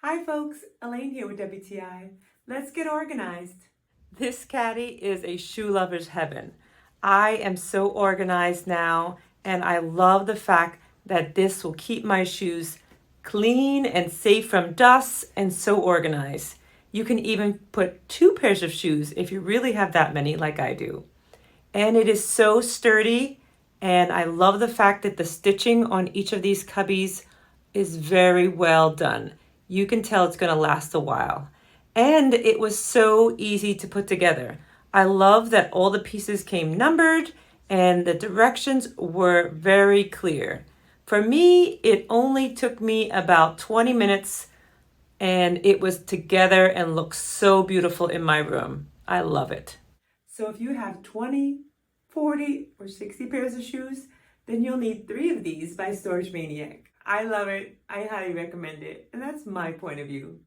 Hi folks, Elaine here with WTI. Let's get organized. This caddy is a shoe lover's heaven. I am so organized now, and I love the fact that this will keep my shoes clean and safe from dust and so organized. You can even put 2 pairs of shoes if you really have that many like I do. And it is so sturdy, and I love the fact that the stitching on each of these cubbies is very well done. You can tell it's going to last a while. And it was so easy to put together. I love that all the pieces came numbered and the directions were very clear. For me, it only took me about 20 minutes and it was together and looks so beautiful in my room. I love it. So if you have 20, 40, or 60 pairs of shoes, then you'll need 3 of these by Storage Maniac. I love it. I highly recommend it. And that's my point of view.